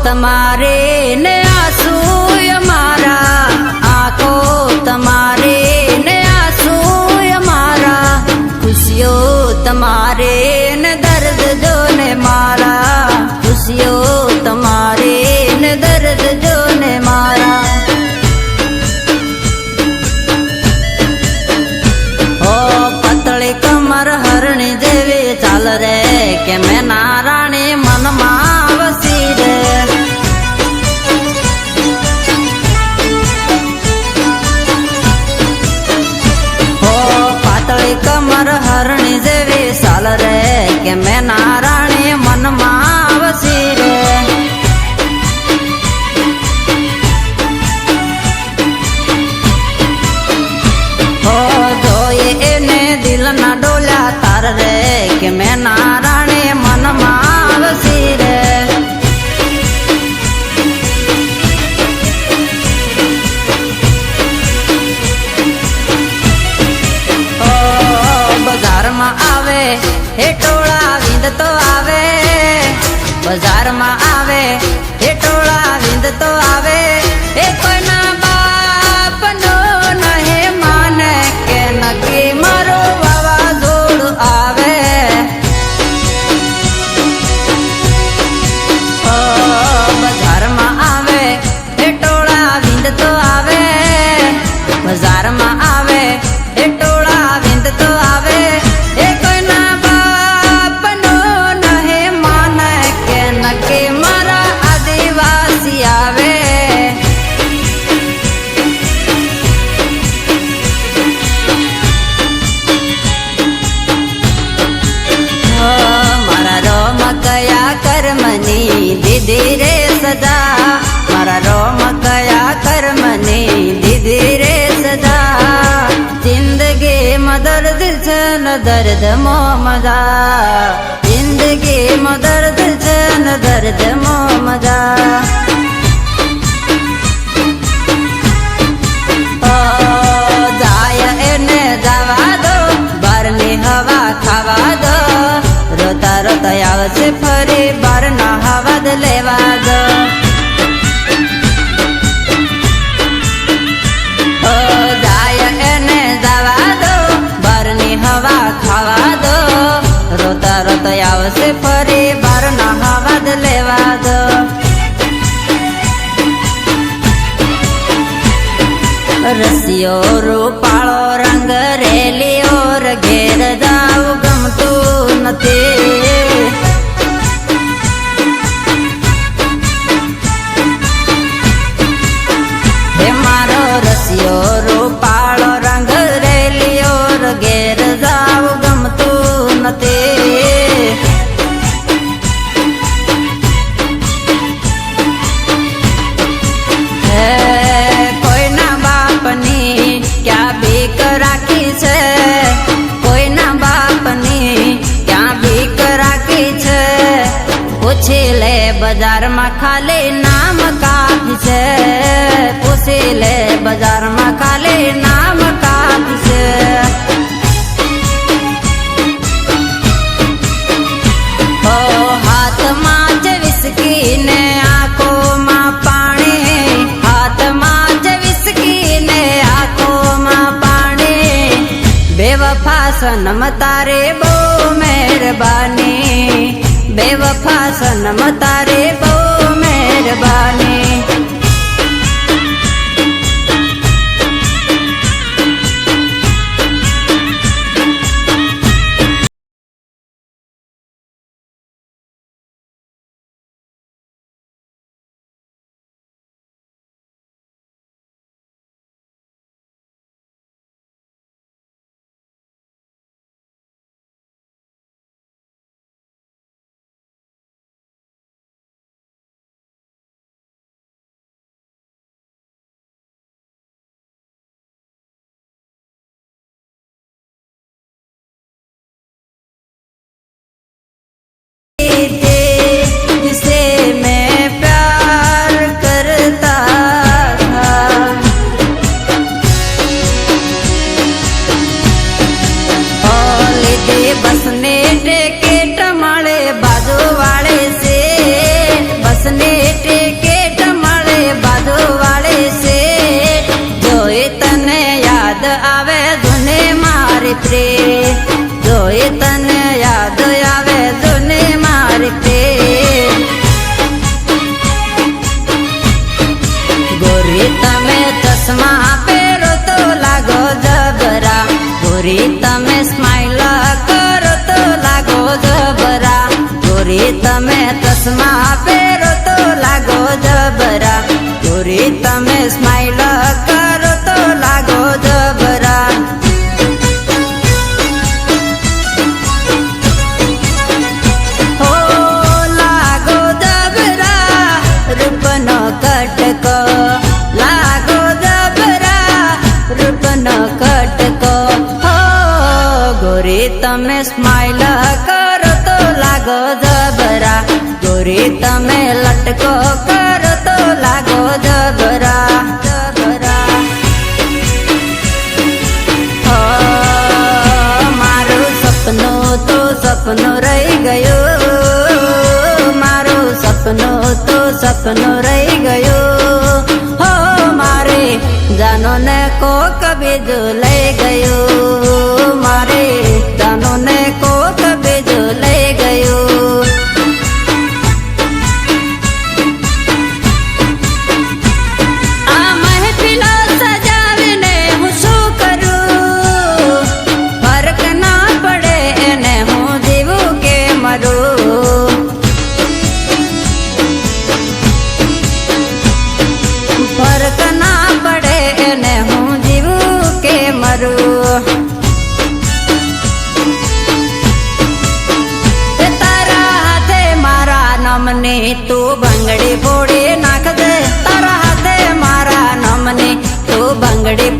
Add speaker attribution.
Speaker 1: તમારે ને આંસુ અમારા, આંખો તમારે ને આંસુ અમારા, ખુશીઓ તમારે ને દર્દ જો ને મારા, ખુશીઓ તમારે ને દર્દ જો ને મારા. ઓ પતળી કમર હરણી જેવી ચાલ રે કે મેં નારાણી મનમાં વસી રે. ઓ પાતળી કમર હરણી જેવી ચાલ રે કે મેં નારાણી મનમાં વસી રે. દિલના ડોલ્યા તાર રે કે મેં નારાણે મનમાં વસી રે. ઓ બજારમાં આવે હે ટોળા વિંદતો આવે, બજારમાં આવે હે ટોળા વિંદતો આવે, એ કોઈના બાપનો નહે માને કે નક્કી મારો વાવાઝોડું આવે. ઓ બજારમાં આવે એ ટોળા વિંદતો આવે, બજારમાં આવે એ ટોળા વિંદતો આવે, એ કોઈના બાપનો નહે માને કે નક્કી મારા આદિવાસી આવે. મારા રોમ કયા કર્મની દીદી રે સદા, મારા રોમ કયા કર્મની દીદી રે સદા, જિંદગીમાં દર્દ છે ને દર્દ મો મજા, જિંદગીમાં દર્દ છે ને દર્દ મો મજા. જાય એને જવા દો, બારની હવા ખાવા દો, રોતા રોતા આવશે ફરી બારના હવા જ લેવા દો. જાય એને જવા દો, બારની હવા ખાવા દો, રોતા રોતા આવશે ફરી બારના હવા જ લેવા દો. રસિયો રૂપાળો રંગ રેલીઓ ઘેર જાવ ગમતું નથી. હે મારો રસિયો રૂપાળો રંગ રેલીઓ ઘેર જાવ ગમતું નથી. કોઈના બાપની ક્યાં ભીખ રાખી છે, કોઈના બાપની ક્યાં ભીખ રાખી છે, પૂછી લે બજારમાં ખાલી નામ કાફી છે, પૂછી લે બજારમાં ખાલી નામ કાફી છે. ઓ હાથમાં જ વિસ્કી ને આંખોમાં પાણી, હાથમાં જ વિસ્કી ને આંખોમાં પાણી, બેવફા સનમ તારે બહુ મહેરબાની, બેવફા સનમ તારે બહુ મહેરબાની. તમે ચશ્મા પહેરો તો લાગો જબરા, ગોરી તમે સ્માઈલ કરો તો લાગો જબરા. હો લાગો જબરા, રૂપનો કટકો લાગો જબરા, રૂપનો કટકો. હો ગોરી તમે સ્માઈલ કરો તો લાગો જબરા, ગોરી તમે લટકો કરો તો લાગો જબરા જબરા. હો મારું સપનું તો સપનું રહી ગયું, મારું સપનું તો સપનું રહી ગયું. હો મારે જાનો ને કોક બીજું લઈ ગયું, મારે જાનો ને કોક બીજું લઈ ગયું. આ મહેફિલો સજાવીને હું શું કરું, ફરક ના પડે એને હું જીવું કે મરું. ફરક ના પડે એને હું જીવું કે મરું. તારા હાથે મારા નમની તું બંગડી ફોડી નાખજે, તારા હાથે મારા નમની તું બંગડી